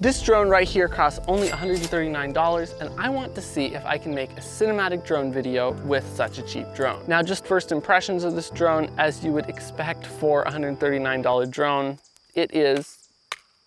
This drone right here costs only $139, and I want to see if I can make a cinematic drone video with such a cheap drone. Now, just first impressions of this drone, as you would expect for a $139 drone, it is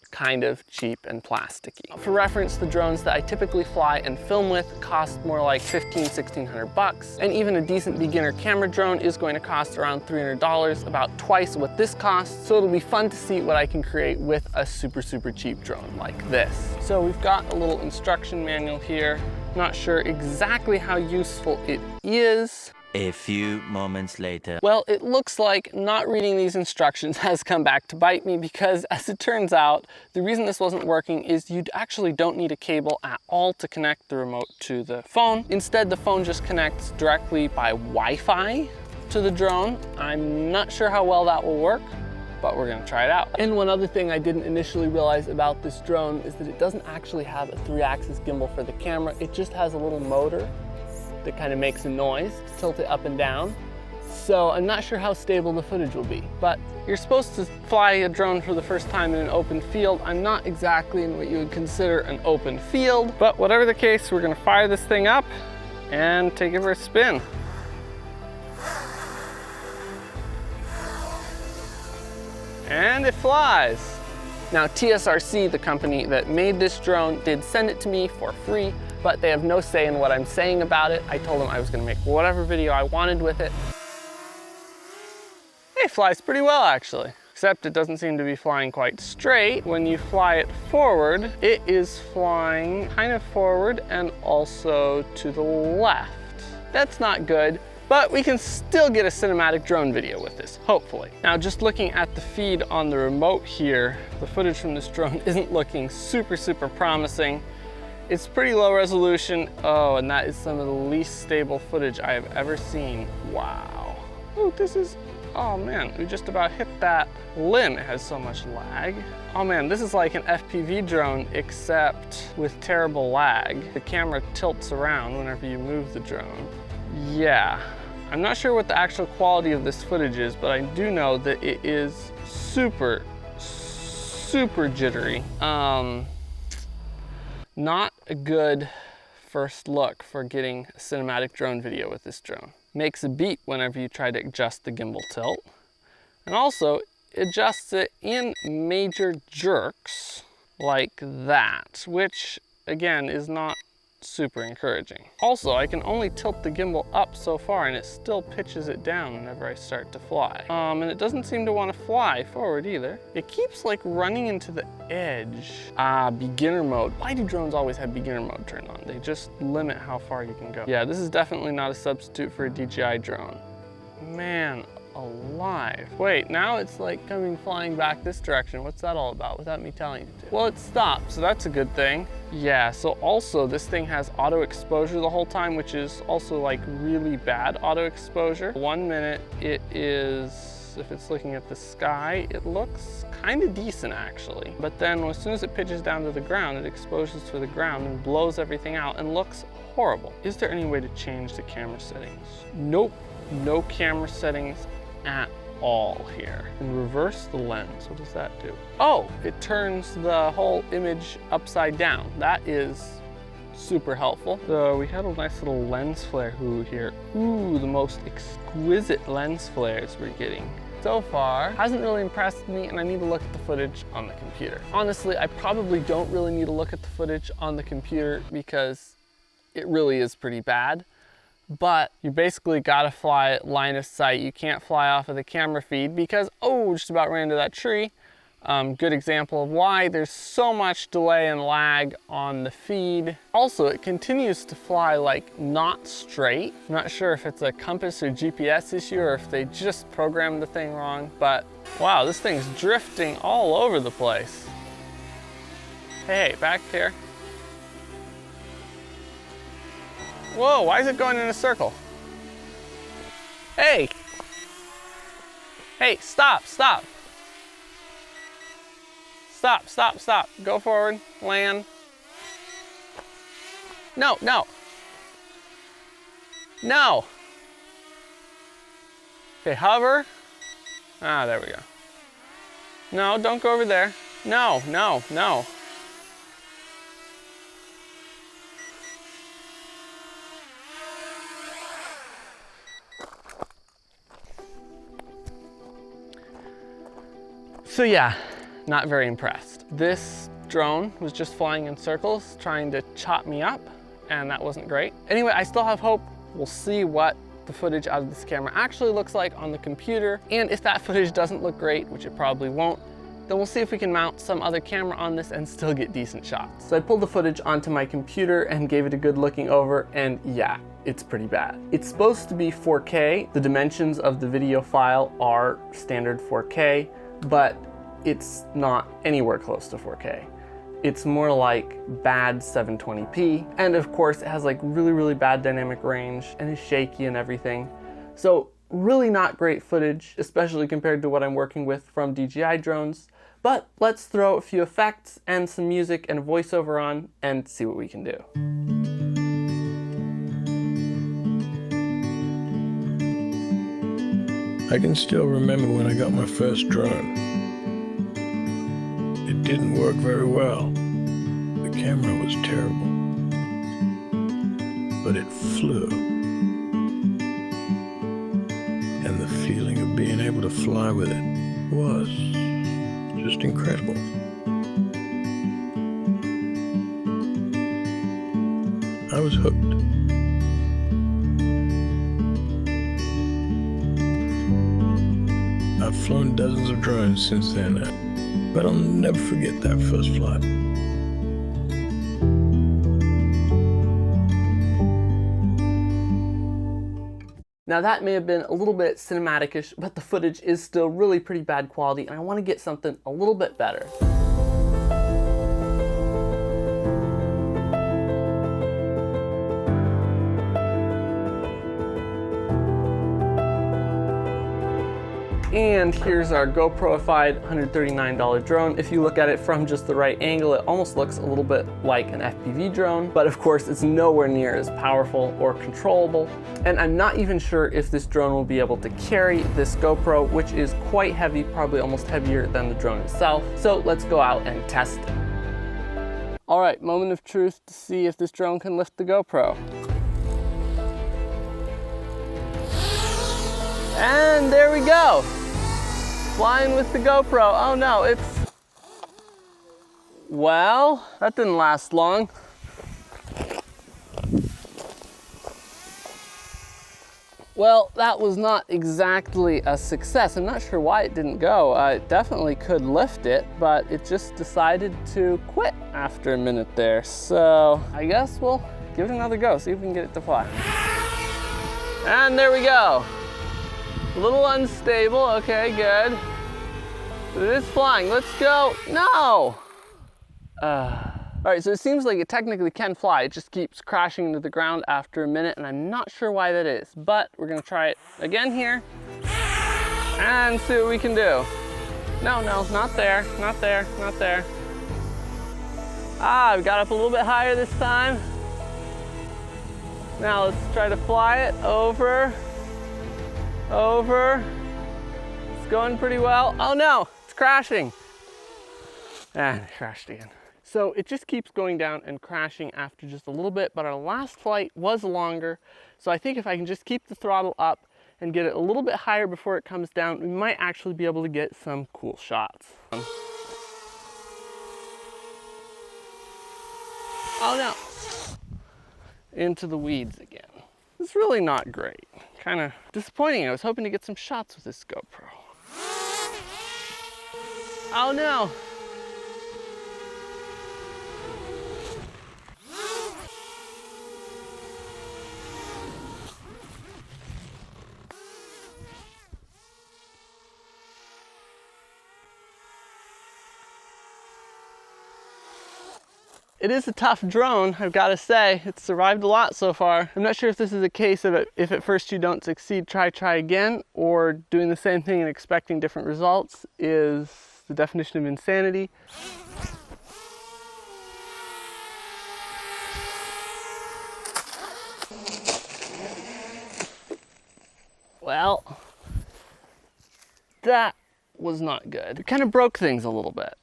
kind of cheap and plasticky. For reference, the drones that I typically fly and film with cost more like $1,500–1,600 bucks, and even a decent beginner camera drone is going to cost around $300, about twice what this costs. So it'll be fun to see what I can create with a super cheap drone like this. So we've got a little instruction manual here. Not sure exactly how useful it is. A few moments later. Well, it looks like not reading these instructions has come back to bite me, because as it turns out, the reason this wasn't working is you actually don't need a cable at all to connect the remote to the phone. Instead, the phone just connects directly by Wi-Fi to the drone. I'm not sure how well that will work, but we're gonna try it out. And one other thing I didn't initially realize about this drone is that it doesn't actually have a 3-axis gimbal for the camera. It just has a little motor that kind of makes a noise to tilt it up and down. So I'm not sure how stable the footage will be, but you're supposed to fly a drone for the first time in an open field. I'm not exactly in what you would consider an open field, but whatever the case, we're gonna fire this thing up and take it for a spin. And it flies. Now, TSRC, the company that made this drone, did send it to me for free, but they have no say in what I'm saying about it. I told them I was gonna make whatever video I wanted with it. It flies pretty well, actually, except it doesn't seem to be flying quite straight. When you fly it forward, it is flying kind of forward and also to the left. That's not good, but we can still get a cinematic drone video with this, hopefully. Now, just looking at the feed on the remote here, the footage from this drone isn't looking super promising. It's pretty low resolution. Oh, and that is some of the least stable footage I have ever seen. Wow. Oh, this is, oh man, we just about hit that limb. It has so much lag. Oh man, this is like an FPV drone, except with terrible lag. The camera tilts around whenever you move the drone. Yeah, I'm not sure what the actual quality of this footage is, but I do know that it is super jittery. Not a good first look for getting a cinematic drone video with this drone. Makes a beep whenever you try to adjust the gimbal tilt. And also adjusts it in major jerks like that, which again is not super encouraging. Also, I can only tilt the gimbal up so far and it still pitches it down whenever I start to fly. And it doesn't seem to want to fly forward either. It keeps like running into the edge. Beginner mode. Why do drones always have beginner mode turned on? They just limit how far you can go. Yeah, this is definitely not a substitute for a DJI drone. Man alive. Wait, now it's like coming flying back this direction. What's that all about without me telling you to? Well, it stopped, so that's a good thing. Yeah, so also this thing has auto exposure the whole time, which is also like really bad auto exposure. 1 minute it is, if it's looking at the sky, it looks kind of decent actually. But then as soon as it pitches down to the ground, it exposes to the ground and blows everything out and looks horrible. Is there any way to change the camera settings? Nope, no camera settings at all here. And reverse the lens, what does that do? Oh, it turns the whole image upside down. That is super helpful. So we had a nice little lens flare here. Ooh, the most exquisite lens flares we're getting so far. Hasn't really impressed me, and I need to look at the footage on the computer. Honestly, I probably don't really need to look at the footage on the computer because it really is pretty bad. But you basically gotta fly at line of sight. You can't fly off of the camera feed because, oh, just about ran into that tree. Good example of why there's so much delay and lag on the feed. Also, it continues to fly like not straight. I'm not sure if it's a compass or GPS issue or if they just programmed the thing wrong, but wow, this thing's drifting all over the place. Hey, back here. Whoa, why is it going in a circle? Hey! Hey, stop. Stop. Go forward, land. No. Okay, hover. Ah, there we go. No, don't go over there. No. So yeah, not very impressed. This drone was just flying in circles, trying to chop me up, and that wasn't great. Anyway, I still have hope. We'll see what the footage out of this camera actually looks like on the computer. And if that footage doesn't look great, which it probably won't, then we'll see if we can mount some other camera on this and still get decent shots. So I pulled the footage onto my computer and gave it a good looking over, and yeah, it's pretty bad. It's supposed to be 4K. The dimensions of the video file are standard 4K, but it's not anywhere close to 4K. It's more like bad 720p. And of course, it has like really bad dynamic range and is shaky and everything. So really not great footage, especially compared to what I'm working with from DJI drones. But let's throw a few effects and some music and a voiceover on and see what we can do. I can still remember when I got my first drone. It didn't work very well. The camera was terrible. But it flew. And the feeling of being able to fly with it was just incredible. I was hooked. I've flown dozens of drones since then, but I'll never forget that first flight. Now that may have been a little bit cinematic-ish, but the footage is still really pretty bad quality, and I want to get something a little bit better. And here's our GoPro-ified $139 drone. If you look at it from just the right angle, it almost looks a little bit like an FPV drone, but of course it's nowhere near as powerful or controllable. And I'm not even sure if this drone will be able to carry this GoPro, which is quite heavy, probably almost heavier than the drone itself. So let's go out and test it. All right, moment of truth to see if this drone can lift the GoPro. And there we go. Flying with the GoPro. Oh no, it's... Well, that didn't last long. Well, that was not exactly a success. I'm not sure why it didn't go. It definitely could lift it, but it just decided to quit after a minute there. So I guess we'll give it another go, see if we can get it to fly. And there we go. A little unstable, okay, good. But it is flying, let's go. No! All right, so it seems like it technically can fly. It just keeps crashing into the ground after a minute, and I'm not sure why that is. But we're gonna try it again here and see what we can do. No, not there, not there, not there. Ah, we got up a little bit higher this time. Now let's try to fly it over. It's going pretty well. Oh no, it's crashing. And it crashed again. So it just keeps going down and crashing after just a little bit, but our last flight was longer. So I think if I can just keep the throttle up and get it a little bit higher before it comes down, we might actually be able to get some cool shots. Oh no, into the weeds again. It's really not great. Kind of disappointing. I was hoping to get some shots with this GoPro. Oh no. It is a tough drone, I've got to say. It's survived a lot so far. I'm not sure if this is a case of if at first you don't succeed, try again, or doing the same thing and expecting different results is the definition of insanity. Well, that was not good. It kind of broke things a little bit.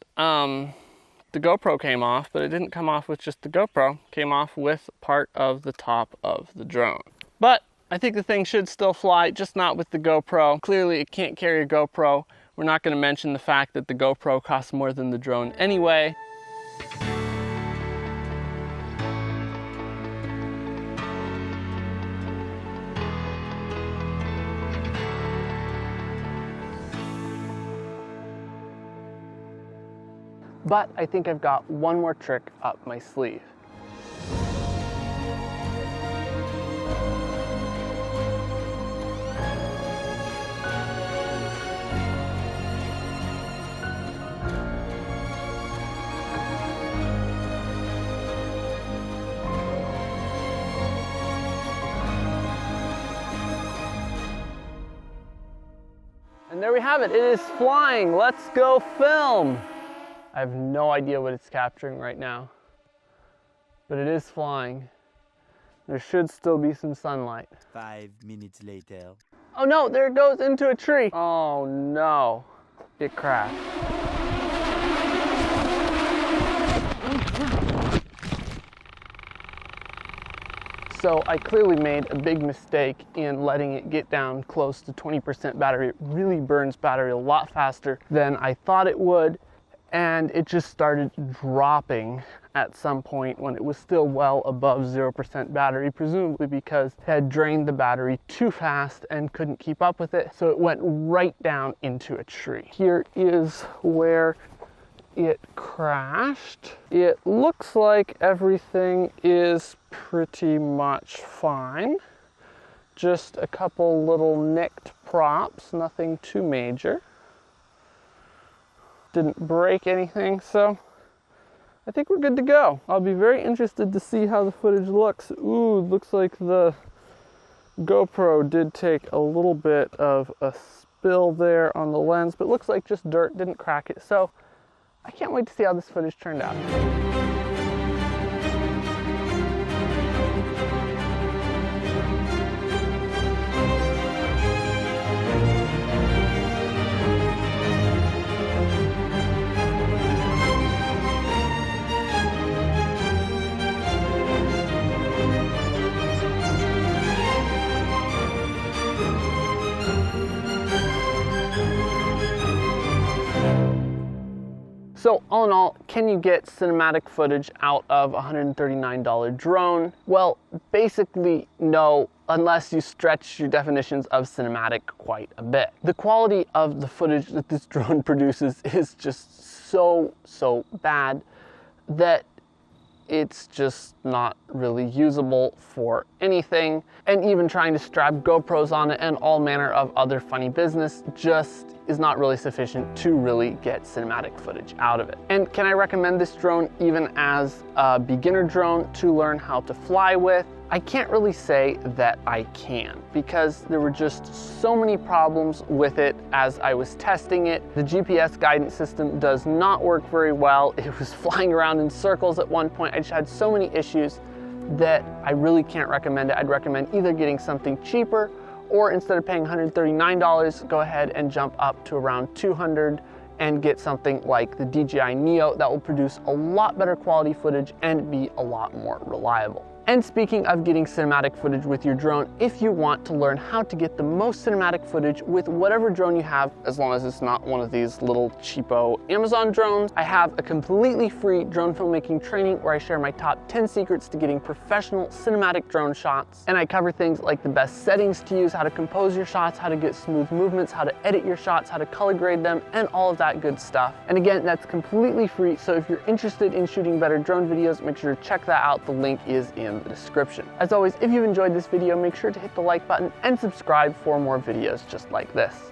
The GoPro came off, but it didn't come off with just the GoPro. It came off with part of the top of the drone. But I think the thing should still fly, just not with the GoPro. Clearly it can't carry a GoPro We're not going to mention the fact that the GoPro costs more than the drone anyway. But I think I've got one more trick up my sleeve. And there we have it. It is flying. Let's go film. I have no idea what it's capturing right now, but it is flying. There should still be some sunlight. 5 minutes later. Oh no, there it goes into a tree. Oh no, it crashed. So I clearly made a big mistake in letting it get down close to 20% battery. It really burns battery a lot faster than I thought it would. And it just started dropping at some point when it was still well above 0% battery, presumably because it had drained the battery too fast and couldn't keep up with it. So it went right down into a tree. Here is where it crashed. It looks like everything is pretty much fine. Just a couple little nicked props, nothing too major. Didn't break anything, so I think we're good to go. I'll be very interested to see how the footage looks. Ooh, looks like the GoPro did take a little bit of a spill there on the lens, but it looks like just dirt, didn't crack it. So I can't wait to see how this footage turned out. So all in all, can you get cinematic footage out of a $139 drone? Well, basically no, unless you stretch your definitions of cinematic quite a bit. The quality of the footage that this drone produces is just so bad that it's just not really usable for anything. And even trying to strap GoPros on it and all manner of other funny business just is not really sufficient to really get cinematic footage out of it. And can I recommend this drone even as a beginner drone to learn how to fly with? I can't really say that I can, because there were just so many problems with it as I was testing it. The GPS guidance system does not work very well. It was flying around in circles at one point. I just had so many issues that I really can't recommend it. I'd recommend either getting something cheaper, or instead of paying $139, go ahead and jump up to around $200 and get something like the DJI Neo that will produce a lot better quality footage and be a lot more reliable. And speaking of getting cinematic footage with your drone, if you want to learn how to get the most cinematic footage with whatever drone you have, as long as it's not one of these little cheapo Amazon drones, I have a completely free drone filmmaking training where I share my top 10 secrets to getting professional cinematic drone shots. And I cover things like the best settings to use, how to compose your shots, how to get smooth movements, how to edit your shots, how to color grade them, and all of that good stuff. And again, that's completely free, so if you're interested in shooting better drone videos, make sure to check that out. The link is in the description. As always, if you've enjoyed this video, make sure to hit the like button and subscribe for more videos just like this.